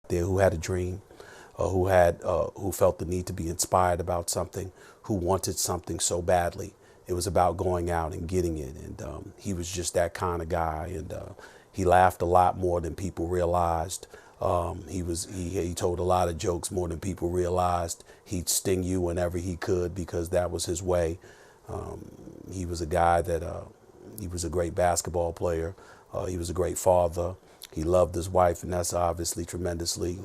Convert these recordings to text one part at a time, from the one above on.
there who had a dream, who felt the need to be inspired about something, who wanted something so badly. It was about going out and getting it, and he was just that kind of guy. And he laughed a lot more than people realized. He told a lot of jokes more than people realized. He'd sting you whenever he could because that was his way. He was a guy that he was a great basketball player. He was a great father. He loved his wife, and that's obviously tremendously.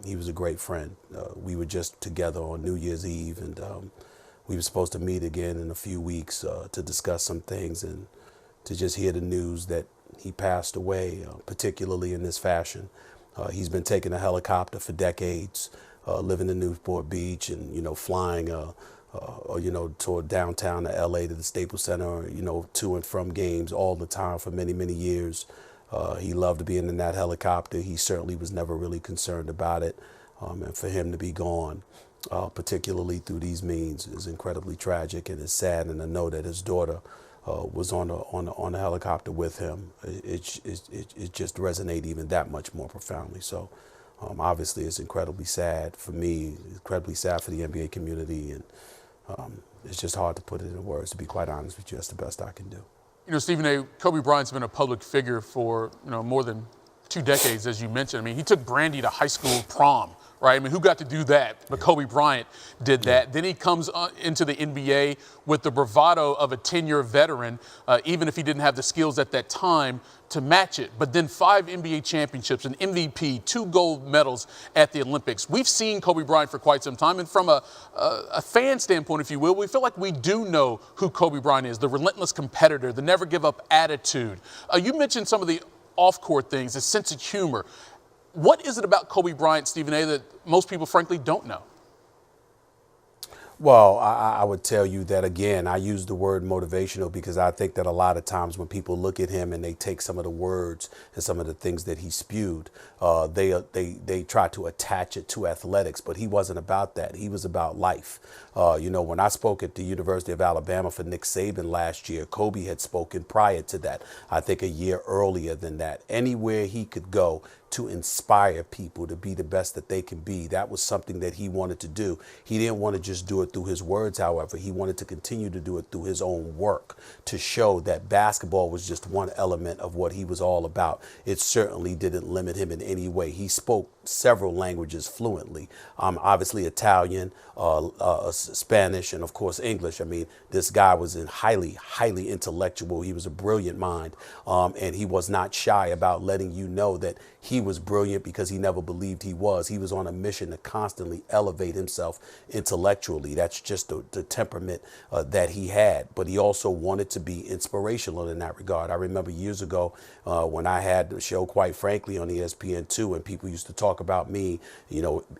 He was a great friend. We were just together on New Year's Eve, and we were supposed to meet again in a few weeks to discuss some things and to just hear the news that he passed away, particularly in this fashion. He's been taking a helicopter for decades, living in Newport Beach and, flying, toward downtown to LA to the Staples Center, to and from games all the time for many, many years. He loved being in that helicopter. He certainly was never really concerned about it. And for him to be gone, particularly through these means, is incredibly tragic and it's sad. And to know that his daughter was on a helicopter with him, it just resonated even that much more profoundly. So obviously it's incredibly sad for me, incredibly sad for the NBA community, and it's just hard to put it in words, to be quite honest with you. That's the best I can do. Stephen A., Kobe Bryant's been a public figure for, more than 2 decades, as you mentioned. I mean, he took Brandy to high school prom, right? I mean, who got to do that? But Kobe Bryant did that. Yeah. Then he comes into the NBA with the bravado of a 10-year veteran, even if he didn't have the skills at that time to match it. But then 5 NBA championships, an MVP, 2 gold medals at the Olympics. We've seen Kobe Bryant for quite some time. And from a fan standpoint, if you will, we feel like we do know who Kobe Bryant is, the relentless competitor, the never give up attitude. You mentioned some of the off-court things, his sense of humor. What is it about Kobe Bryant, Stephen A., that most people, frankly, don't know? Well, I would tell you that, again, I use the word motivational because I think that a lot of times when people look at him and they take some of the words and some of the things that he spewed, they try to attach it to athletics, but he wasn't about that. He was about life. When I spoke at the University of Alabama for Nick Saban last year, Kobe had spoken prior to that, I think a year earlier than that. Anywhere he could go to inspire people to be the best that they can be, that was something that he wanted to do. He didn't want to just do it through his words, however. He wanted to continue to do it through his own work, to show that basketball was just one element of what he was all about. It certainly didn't limit him in any way. He spoke several languages fluently, obviously Italian, Spanish, and of course English. I mean, this guy was highly intellectual. He was a brilliant mind, and he was not shy about letting you know that he was brilliant because he never believed he was. He was on a mission to constantly elevate himself intellectually. That's just the temperament that he had. But he also wanted to be inspirational in that regard. I remember years ago when I had the show, quite frankly, on ESPN2, and people used to talk about me,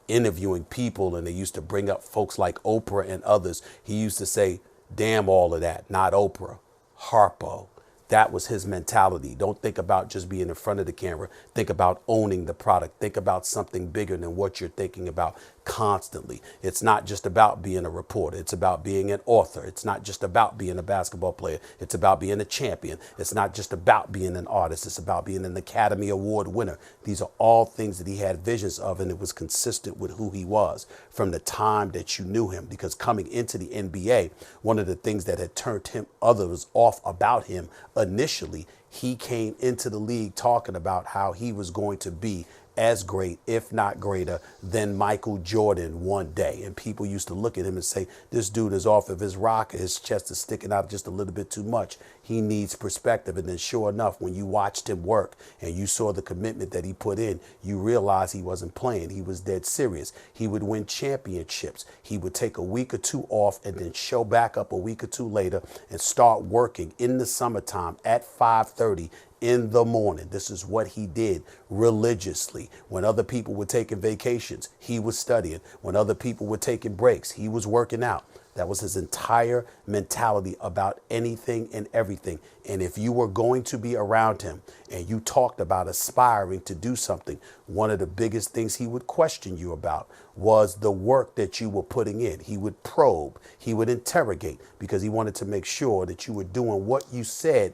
interviewing people, and they used to bring up folks like Oprah and others. He used to say, damn all of that, not Oprah, Harpo. That was his mentality. Don't think about just being in front of the camera. Think about owning the product. Think about something bigger than what you're thinking about constantly. It's not just about being a reporter. It's about being an author. It's not just about being a basketball player. It's about being a champion. It's not just about being an artist. It's about being an Academy Award winner. These are all things that he had visions of, and it was consistent with who he was from the time that you knew him. Because coming into the NBA, one of the things that had turned others off about him initially, he came into the league talking about how he was going to be as great, if not greater, than Michael Jordan one day. And people used to look at him and say, this dude is off of his rocker. His chest is sticking out just a little bit too much. He needs perspective. And then sure enough, when you watched him work and you saw the commitment that he put in, you realized he wasn't playing. He was dead serious. He would win championships. He would take a week or two off and then show back up a week or two later and start working in the summertime at 5:30 in the morning. This is what he did religiously. When other people were taking vacations, he was studying. When other people were taking breaks, he was working out. That was his entire mentality about anything and everything. And if you were going to be around him and you talked about aspiring to do something, one of the biggest things he would question you about was the work that you were putting in. He would probe, he would interrogate, because he wanted to make sure that you were doing what you said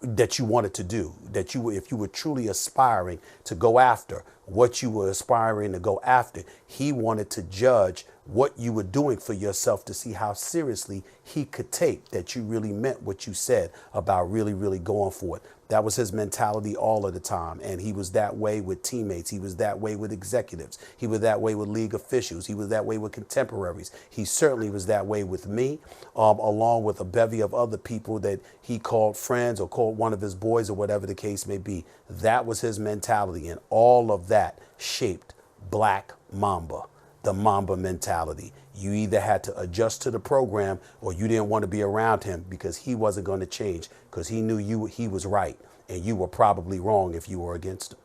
that you wanted to do, that if you were truly aspiring to go after what you were aspiring to go after. He wanted to judge what you were doing for yourself to see how seriously he could take that you really meant what you said about really, really going for it. That was his mentality all of the time. And he was that way with teammates. He was that way with executives. He was that way with league officials. He was that way with contemporaries. He certainly was that way with me, along with a bevy of other people that he called friends or called one of his boys or whatever the case may be. That was his mentality. And all of that shaped Black Mamba, the Mamba mentality. You either had to adjust to the program or you didn't want to be around him because he wasn't going to change, because he knew he was right and you were probably wrong if you were against him.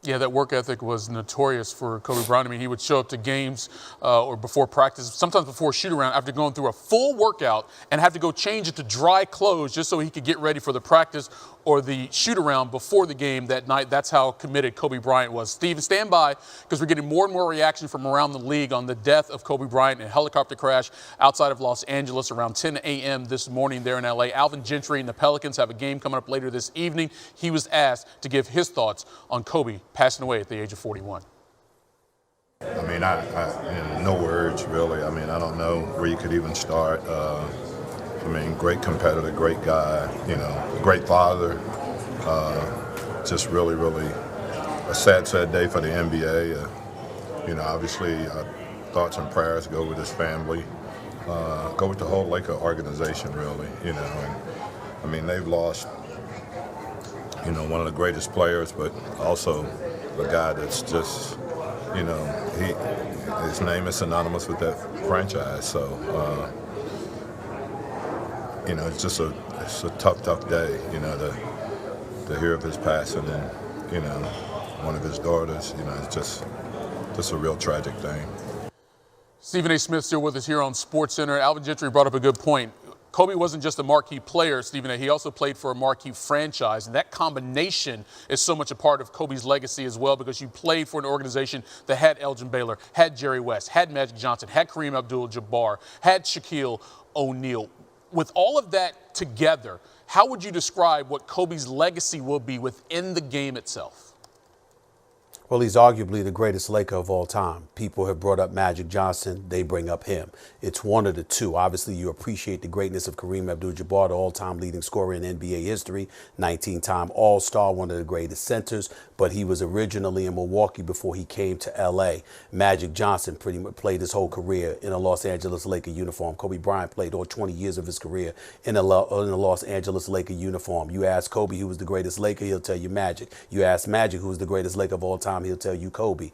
Yeah, that work ethic was notorious for Kobe Bryant. I mean, he would show up to games or before practice, sometimes before shoot around, after going through a full workout and have to go change into dry clothes just so he could get ready for the practice or the shoot around before the game that night. That's how committed Kobe Bryant was. Steve, stand by, because we're getting more and more reaction from around the league on the death of Kobe Bryant in a helicopter crash outside of Los Angeles around 10 a.m. this morning there in LA. Alvin Gentry and the Pelicans have a game coming up later this evening. He was asked to give his thoughts on Kobe passing away at the age of 41. I mean, no words, really. I mean, I don't know where you could even start. I mean, great competitor, great guy, great father. Just really, really a sad, sad day for the NBA. Obviously, thoughts and prayers go with his family, go with the whole Laker organization, really, And, I mean, they've lost, one of the greatest players, but also a guy that's just, his name is synonymous with that franchise. So, it's just it's a tough, tough day, to hear of his passing and, one of his daughters, it's just a real tragic thing. Stephen A. Smith still with us here on SportsCenter. Alvin Gentry brought up a good point. Kobe wasn't just a marquee player, Stephen A. He also played for a marquee franchise. And that combination is so much a part of Kobe's legacy as well, because you played for an organization that had Elgin Baylor, had Jerry West, had Magic Johnson, had Kareem Abdul-Jabbar, had Shaquille O'Neal. With all of that together, how would you describe what Kobe's legacy will be within the game itself? Well, he's arguably the greatest Laker of all time. People have brought up Magic Johnson. They bring up him. It's one of the two. Obviously, you appreciate the greatness of Kareem Abdul-Jabbar, the all-time leading scorer in NBA history, 19-time All-Star, one of the greatest centers. But he was originally in Milwaukee before he came to L.A. Magic Johnson pretty much played his whole career in a Los Angeles Laker uniform. Kobe Bryant played all 20 years of his career in a Los Angeles Laker uniform. You ask Kobe who was the greatest Laker, he'll tell you Magic. You ask Magic who was the greatest Laker of all time, he'll tell you Kobe.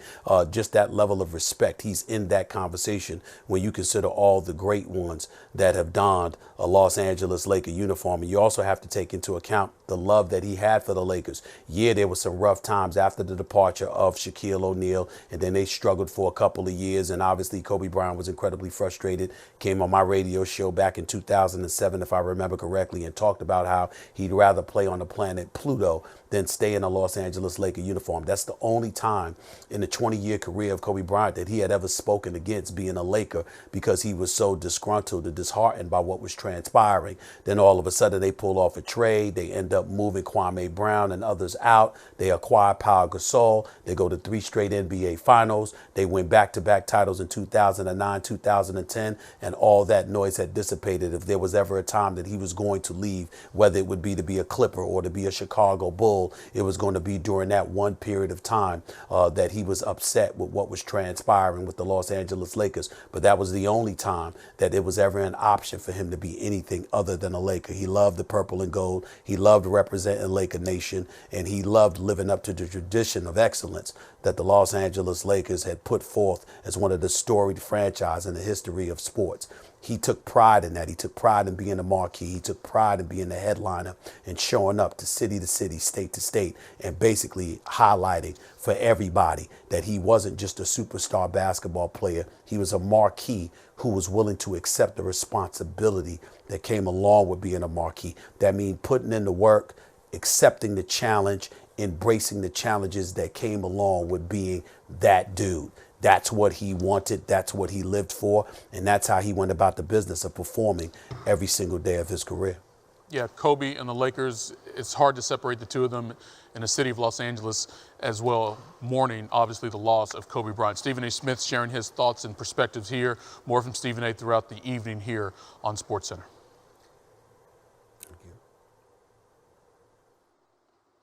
Just that level of respect. He's in that conversation when you consider all the great ones that have donned a Los Angeles Laker uniform. And you also have to take into account the love that he had for the Lakers. Yeah, there were some rough times after the departure of Shaquille O'Neal, and then they struggled for a couple of years. And obviously, Kobe Bryant was incredibly frustrated. Came on my radio show back in 2007, if I remember correctly, and talked about how he'd rather play on the planet Pluto than stay in a Los Angeles Laker uniform. That's the only time in the 20-year career of Kobe Bryant that he had ever spoken against being a Laker, because he was so disgruntled and disheartened by what was transpiring. Then all of a sudden they pull off a trade. They end up moving Kwame Brown and others out. They acquire Pau Gasol. They go to 3 straight NBA finals. They win back-to-back titles in 2009, 2010, and all that noise had dissipated. If there was ever a time that he was going to leave, whether it would be to be a Clipper or to be a Chicago Bull, it was going to be during that one period of time that he was upset with what was transpiring with the Los Angeles Lakers. But that was the only time that it was ever an option for him to be anything other than a Laker. He loved the purple and gold. He loved representing Laker Nation, and he loved living up to the tradition of excellence that the Los Angeles Lakers had put forth as one of the storied franchises in the history of sports. He took pride in that. He took pride in being the marquee. He took pride in being the headliner and showing up to city, state to state, and basically highlighting for everybody that he wasn't just a superstar basketball player. He was a marquee who was willing to accept the responsibility that came along with being a marquee. That means putting in the work, accepting the challenge, embracing the challenges that came along with being that dude. That's what he wanted. That's what he lived for. And that's how he went about the business of performing every single day of his career. Yeah, Kobe and the Lakers, it's hard to separate the two of them in the city of Los Angeles as well, mourning, obviously, the loss of Kobe Bryant. Stephen A. Smith sharing his thoughts and perspectives here. More from Stephen A. throughout the evening here on SportsCenter.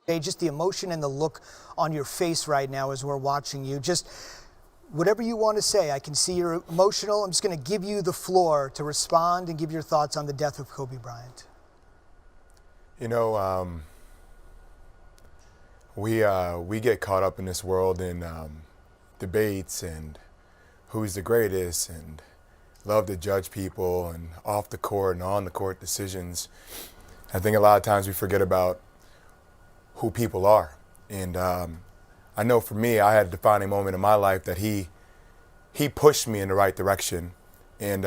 Hey, just the emotion and the look on your face right now as we're watching you. Just whatever you want to say. I can see you're emotional. I'm just going to give you the floor to respond and give your thoughts on the death of Kobe Bryant. You know, we get caught up in this world in debates and who's the greatest and love to judge people and off the court and on the court decisions. I think a lot of times we forget about who people are. And I know for me, I had a defining moment in my life that he pushed me in the right direction. And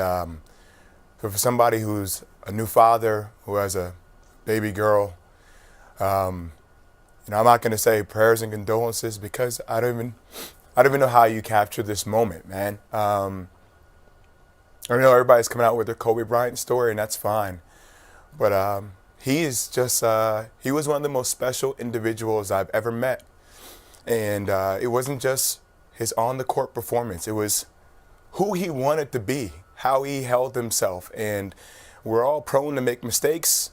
for somebody who's a new father, who has a baby girl, you know, I'm not going to say prayers and condolences because I don't even know how you capture this moment, man. I know everybody's coming out with their Kobe Bryant story, and that's fine. But he is just, he was one of the most special individuals I've ever met. And it wasn't just his on-the-court performance. It was who he wanted to be, how he held himself. And we're all prone to make mistakes.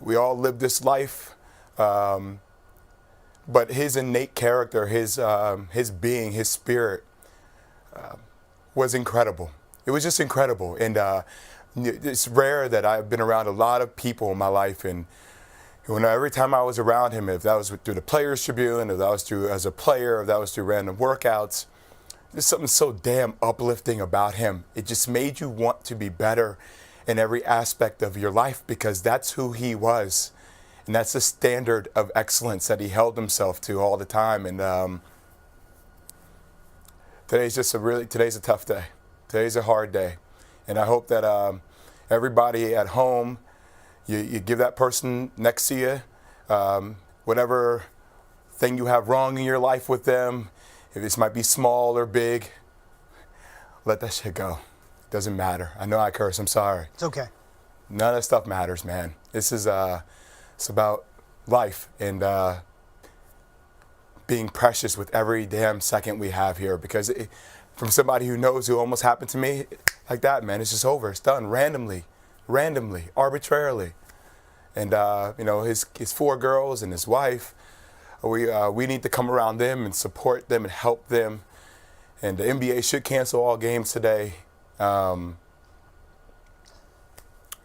We all live this life. But his innate character, his being, his spirit was incredible. It was just incredible. And it's rare that I've been around a lot of people in my life. And every time I was around him, if that was through the Players Tribune, if that was through as a player, if that was through random workouts, there's something so damn uplifting about him. It just made you want to be better in every aspect of your life because that's who he was. And that's the standard of excellence that he held himself to all the time. And today's a tough day. Today's a hard day. And I hope that everybody at home, you give that person next to you whatever thing you have wrong in your life with them, if this might be small or big, let that shit go. It doesn't matter. I know I curse. I'm sorry. It's okay. None of that stuff matters, man. This is it's about life and being precious with every damn second we have here. Because from somebody who knows who almost happened to me like that, man, it's just over. It's done randomly, arbitrarily. And you know, his 4 girls and his wife, we need to come around them and support them and help them. And the NBA should cancel all games today. I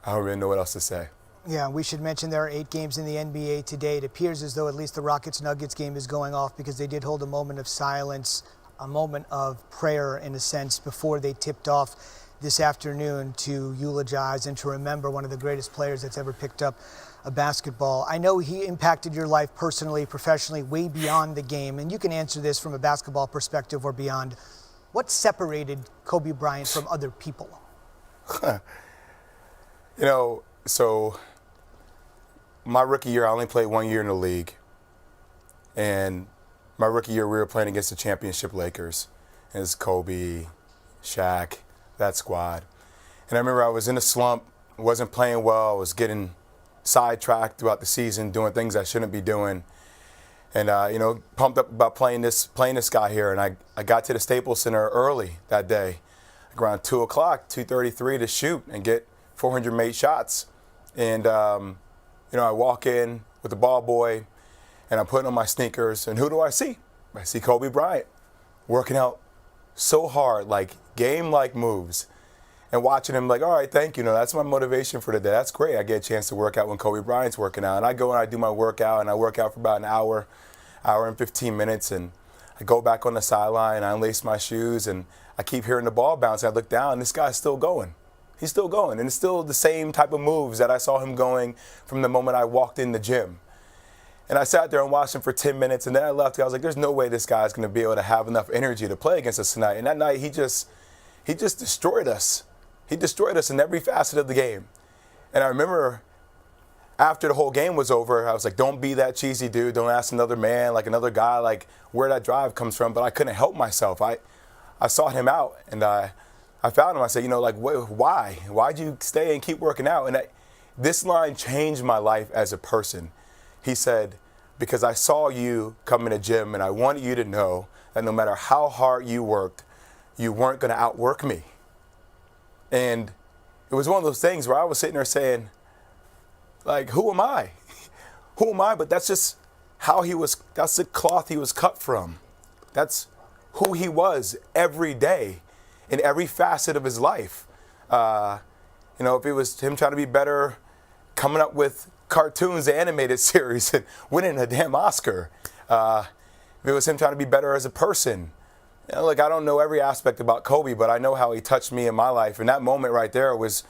don't really know what else to say. Yeah, we should mention there are 8 games in the NBA today. It appears as though at least the Rockets-Nuggets game is going off because they did hold a moment of silence, a moment of prayer in a sense before they tipped off this afternoon to eulogize and to remember one of the greatest players that's ever picked up a basketball. I know he impacted your life personally, professionally, way beyond the game, and you can answer this from a basketball perspective or beyond. What separated Kobe Bryant from other people? You know, so my rookie year, I only played 1 year in the league. And my rookie year, we were playing against the championship Lakers. And it's Kobe, Shaq, that squad. And I remember I was in a slump, wasn't playing well, I was getting sidetracked throughout the season, doing things I shouldn't be doing. And, you know, pumped up about playing this guy here. And I got to the Staples Center early that day, around 2 o'clock, 2:33 to shoot and get 400 made shots. And, you know, I walk in with the ball boy and I'm putting on my sneakers. And who do I see? I see Kobe Bryant working out so hard, like game-like moves. And watching him like, all right, thank you. No, that's my motivation for the day. That's great. I get a chance to work out when Kobe Bryant's working out. And I go and I do my workout, and I work out for about an hour and 15 minutes. And I go back on the sideline, I unlace my shoes, and I keep hearing the ball bounce. I look down, and this guy's still going. He's still going. And it's still the same type of moves that I saw him going from the moment I walked in the gym. And I sat there and watched him for 10 minutes, and then I left. I was like, there's no way this guy's going to be able to have enough energy to play against us tonight. And that night, he just destroyed us. He destroyed us in every facet of the game. And I remember after the whole game was over, I was like, don't be that cheesy dude. Don't ask another man, like another guy, like where that drive comes from. But I couldn't help myself. I sought him out, and I found him. I said, you know, like, why? Why'd you stay and keep working out? And this line changed my life as a person. He said, because I saw you come in the gym and I wanted you to know that no matter how hard you worked, you weren't going to outwork me. And it was one of those things where I was sitting there saying, like, who am I? Who am I? But that's just how he was, that's the cloth he was cut from. That's who he was every day in every facet of his life. You know, if it was him trying to be better, coming up with cartoons, the animated series, and winning a damn Oscar. If it was him trying to be better as a person. You know, look, I don't know every aspect about Kobe, but I know how he touched me in my life. And that moment right there was,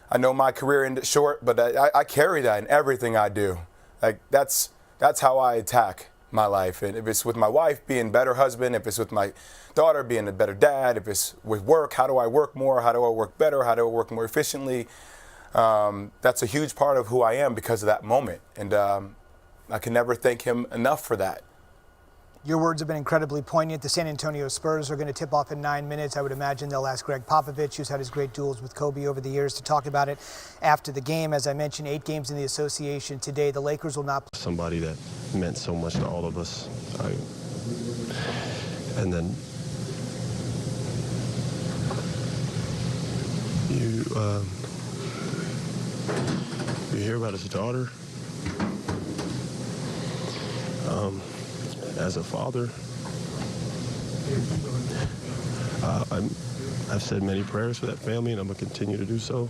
I know my career ended short, but I carry that in everything I do. Like, that's how I attack my life. And if it's with my wife, being a better husband, if it's with my daughter, being a better dad, if it's with work, how do I work more? How do I work better? How do I work more efficiently? That's a huge part of who I am because of that moment. And I can never thank him enough for that. Your words have been incredibly poignant. The San Antonio Spurs are going to tip off in 9 minutes. I would imagine they'll ask Greg Popovich, who's had his great duels with Kobe over the years, to talk about it after the game. As I mentioned, 8 games in the association today. The Lakers will not play. Somebody that meant so much to all of us. And then you hear about his daughter. As a father, I've said many prayers for that family, and I'm going to continue to do so.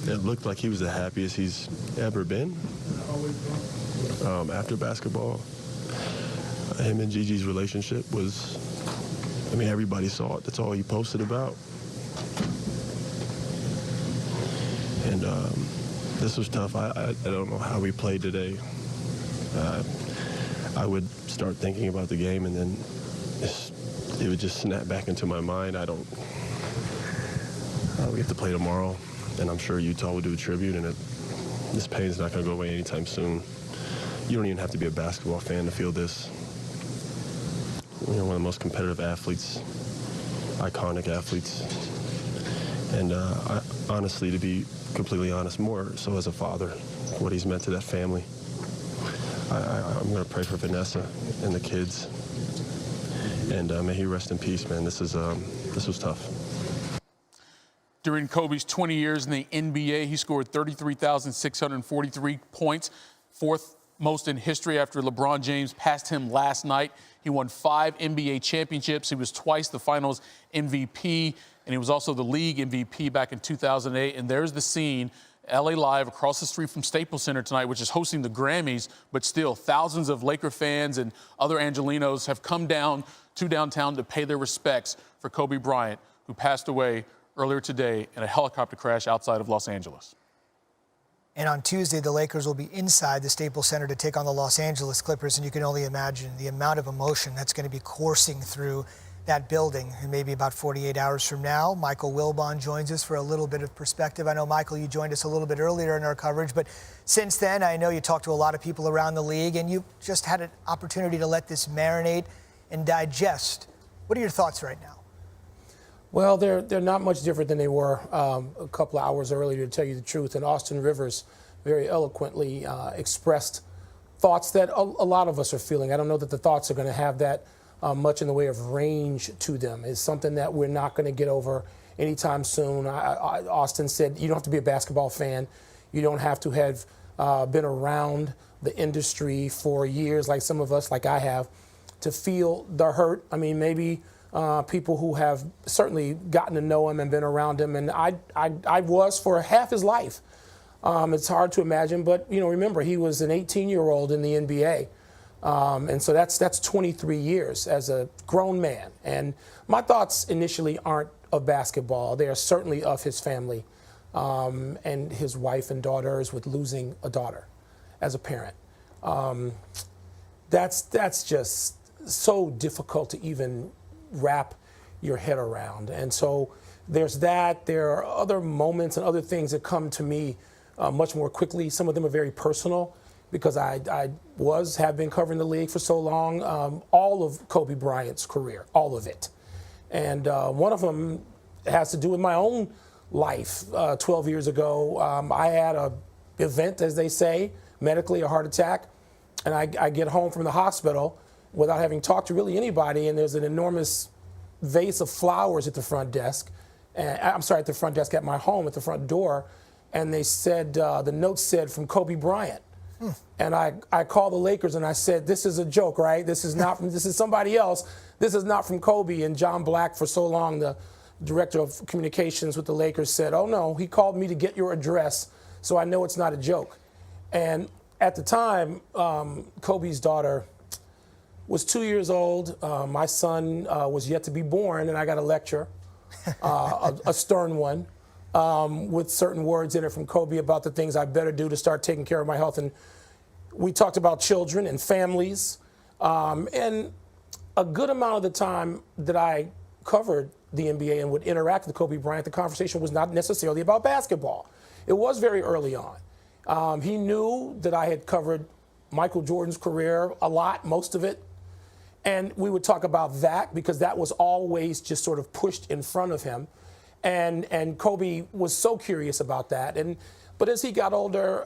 It looked like he was the happiest he's ever been after basketball. Him and Gigi's relationship was, I mean, everybody saw it. That's all he posted about. And this was tough. I don't know how we played today. I would start thinking about the game, and then it would just snap back into my mind. We have to play tomorrow, and I'm sure Utah will do a tribute, and this pain's not going to go away anytime soon. You don't even have to be a basketball fan to feel this. You know, one of the most competitive athletes, iconic athletes, and honestly, to be completely honest, more so as a father, what he's meant to that family. I'm going to pray for Vanessa and the kids, and may he rest in peace, man. This was tough. During Kobe's 20 years in the NBA, he scored 33,643 points, 4th most in history after LeBron James passed him last night. He won 5 NBA championships. He was twice the Finals MVP, and he was also the league MVP back in 2008. And there's the scene. LA Live across the street from Staples Center tonight, which is hosting the Grammys, but still thousands of Laker fans and other Angelinos have come down to downtown to pay their respects for Kobe Bryant, who passed away earlier today in a helicopter crash outside of Los Angeles. And on Tuesday, the Lakers will be inside the Staples Center to take on the Los Angeles Clippers, and you can only imagine the amount of emotion that's going to be coursing through that building. And maybe about 48 hours from now, Michael Wilbon joins us for a little bit of perspective. I know, Michael, you joined us a little bit earlier in our coverage, but since then, I know you talked to a lot of people around the league, and you just had an opportunity to let this marinate and digest. What are your thoughts right now? Well, they're not much different than they were a couple of hours earlier, to tell you the truth. And Austin Rivers very eloquently expressed thoughts that a lot of us are feeling. I don't know that the thoughts are going to have that much in the way of range to them. It's something that we're not going to get over anytime soon. Austin said you don't have to be a basketball fan. You don't have to have been around the industry for years like some of us, like I have, to feel the hurt. I mean, maybe people who have certainly gotten to know him and been around him, and I was for half his life. It's hard to imagine, but remember, he was an 18-year-old in the NBA. And so that's 23 years as a grown man. And my thoughts initially aren't of basketball. They are certainly of his family and his wife and daughters, with losing a daughter as a parent. That's just so difficult to even wrap your head around. And so there's that. There are other moments and other things that come to me much more quickly. Some of them are very personal, because I have been covering the league for so long, all of Kobe Bryant's career, all of it. And one of them has to do with my own life. 12 years ago, I had a event, as they say, medically, a heart attack, and I get home from the hospital without having talked to really anybody, and there's an enormous vase of flowers at the front desk. At the front desk at my home, at the front door, and they said, the note said, from Kobe Bryant. And I called the Lakers and I said, this is a joke, right? This is not from, this is somebody else. This is not from Kobe. And John Black, for so long, the director of communications with the Lakers, said, oh no, he called me to get your address, so I know it's not a joke. And at the time, Kobe's daughter was 2 years old. My son was yet to be born, and I got a lecture, a stern one, with certain words in it from Kobe about the things I better do to start taking care of my health. And we talked about children and families. And a good amount of the time that I covered the NBA and would interact with Kobe Bryant, the conversation was not necessarily about basketball. It was very early on. He knew that I had covered Michael Jordan's career a lot, most of it. And we would talk about that because that was always just sort of pushed in front of him. And Kobe was so curious about that. But as he got older,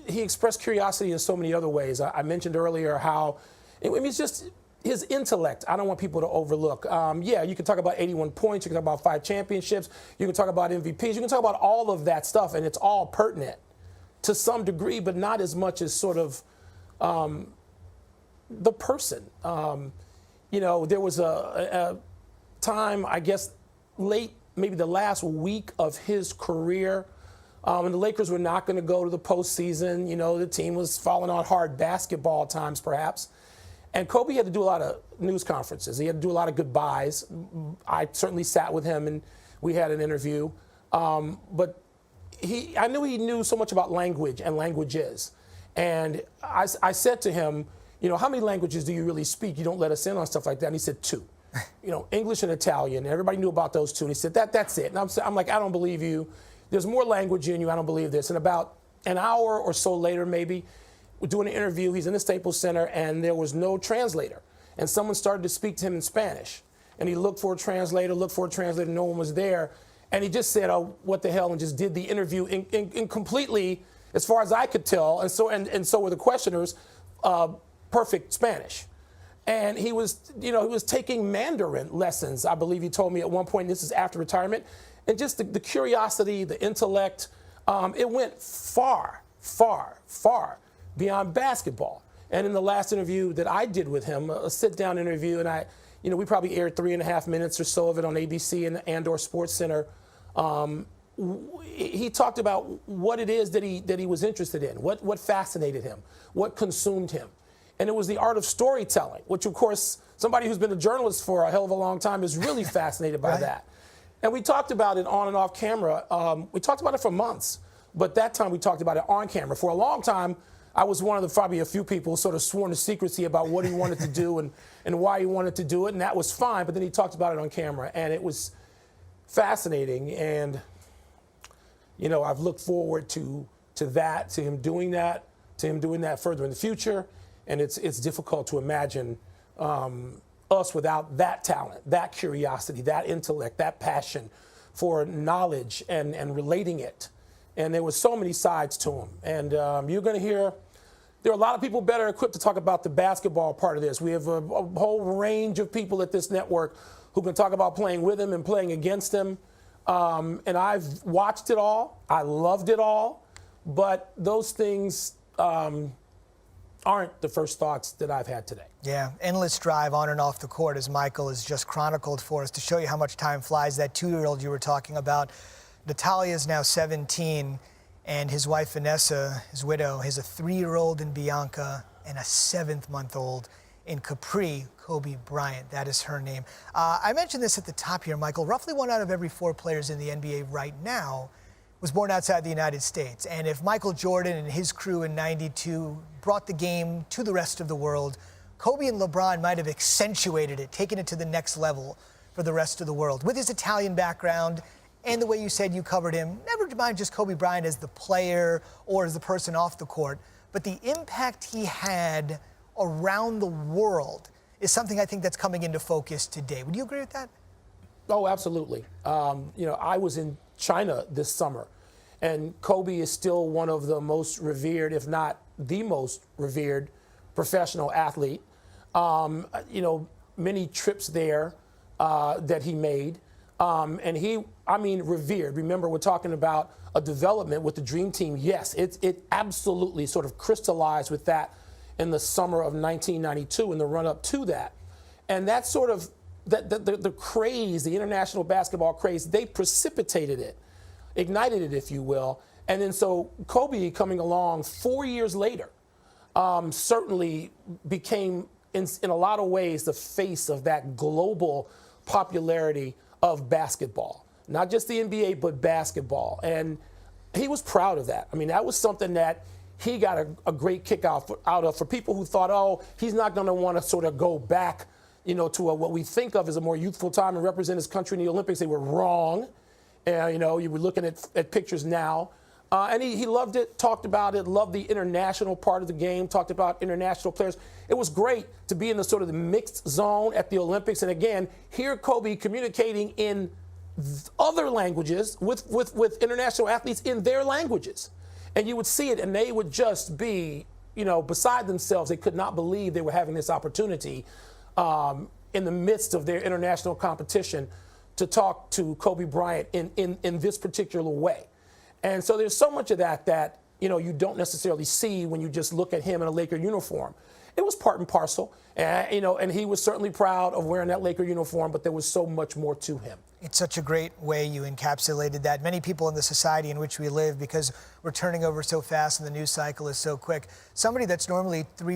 he expressed curiosity in so many other ways. I mentioned earlier how, it's just his intellect, I don't want people to overlook. Yeah, you can talk about 81 points, you can talk about 5 championships, you can talk about MVPs, you can talk about all of that stuff, and it's all pertinent to some degree, but not as much as sort of the person. There was a time, I guess, late, maybe the last week of his career, and the Lakers were not going to go to the postseason. The team was falling on hard basketball times, perhaps. And Kobe had to do a lot of news conferences. He had to do a lot of goodbyes. I certainly sat with him, and we had an interview. But I knew he knew so much about language and languages. And I said to him, how many languages do you really speak? You don't let us in on stuff like that. And he said 2. English and Italian. And everybody knew about those 2. And he said, that's it. And I'm like, I don't believe you. There's more language in you. I don't believe this. And about an hour or so later, maybe, we're doing an interview. He's in the Staples Center, and there was no translator. And someone started to speak to him in Spanish. And he looked for a translator, no one was there. And he just said, oh, what the hell, and just did the interview in completely, as far as I could tell, and so were the questioners, perfect Spanish. And he was taking Mandarin lessons, I believe he told me at one point. This is after retirement. And just the curiosity, the intellect, it went far, far, far beyond basketball. And in the last interview that I did with him, a sit-down interview, and we probably aired 3.5 minutes or so of it on ABC and/or Sports Center. He talked about what it is that he was interested in, what fascinated him, what consumed him. And it was the art of storytelling, which, of course, somebody who's been a journalist for a hell of a long time is really fascinated by that. And we talked about it on and off camera. We talked about it for months, but that time we talked about it on camera. For a long time, I was one of the probably a few people sort of sworn to secrecy about what he wanted to do and why he wanted to do it, and that was fine. But then he talked about it on camera, and it was fascinating. And I've looked forward to that, to him doing that further in the future. And it's difficult to imagine us without that talent, that curiosity, that intellect, that passion for knowledge and relating it. And there were so many sides to him. And you're going to hear, there are a lot of people better equipped to talk about the basketball part of this. We have a whole range of people at this network who can talk about playing with him and playing against him. And I've watched it all. I loved it all. But those things aren't the first thoughts that I've had today. Yeah, endless drive on and off the court, as Michael has just chronicled for us, to show you how much time flies. That 2-year-old you were talking about, Natalia is now 17, and his wife Vanessa, his widow, has a 3-year-old in Bianca and a 7-month-old in Capri. Kobe Bryant, that is her name. I mentioned this at the top here, Michael. Roughly 1 out of every 4 players in the NBA right now was born outside the United States. And if Michael Jordan and his crew in '92 brought the game to the rest of the world, Kobe and LeBron might have accentuated it, taken it to the next level for the rest of the world. With his Italian background and the way you said you covered him, never mind just Kobe Bryant as the player or as the person off the court, but the impact he had around the world is something I think that's coming into focus today. Would you agree with that? Oh, absolutely. I was in China this summer. And Kobe is still one of the most revered, if not the most revered, professional athlete. Many trips there that he made. Revered. Remember, we're talking about a development with the Dream Team. Yes, it absolutely sort of crystallized with that in the summer of 1992 in the run-up to that. And that sort of, the craze, the international basketball craze, they precipitated it, ignited it, if you will. And then so Kobe coming along 4 years later certainly became, in a lot of ways, the face of that global popularity of basketball. Not just the NBA, but basketball. And he was proud of that. I mean, that was something that he got a great kick out of. For people who thought, oh, he's not going to want to sort of go back, to what we think of as a more youthful time and represent his country in the Olympics, they were wrong. You were looking at pictures now. And he loved it, talked about it, loved the international part of the game, talked about international players. It was great to be in the sort of the mixed zone at the Olympics. And again, hear Kobe communicating in other languages with international athletes in their languages. And you would see it, and they would just be, beside themselves. They could not believe they were having this opportunity in the midst of their international competition to talk to Kobe Bryant in this particular way. And so there's so much of that you don't necessarily see when you just look at him in a Laker uniform. It was part and parcel, and he was certainly proud of wearing that Laker uniform, but there was so much more to him. It's such a great way you encapsulated that. Many people in the society in which we live, because we're turning over so fast and the news cycle is so quick, somebody that's normally 3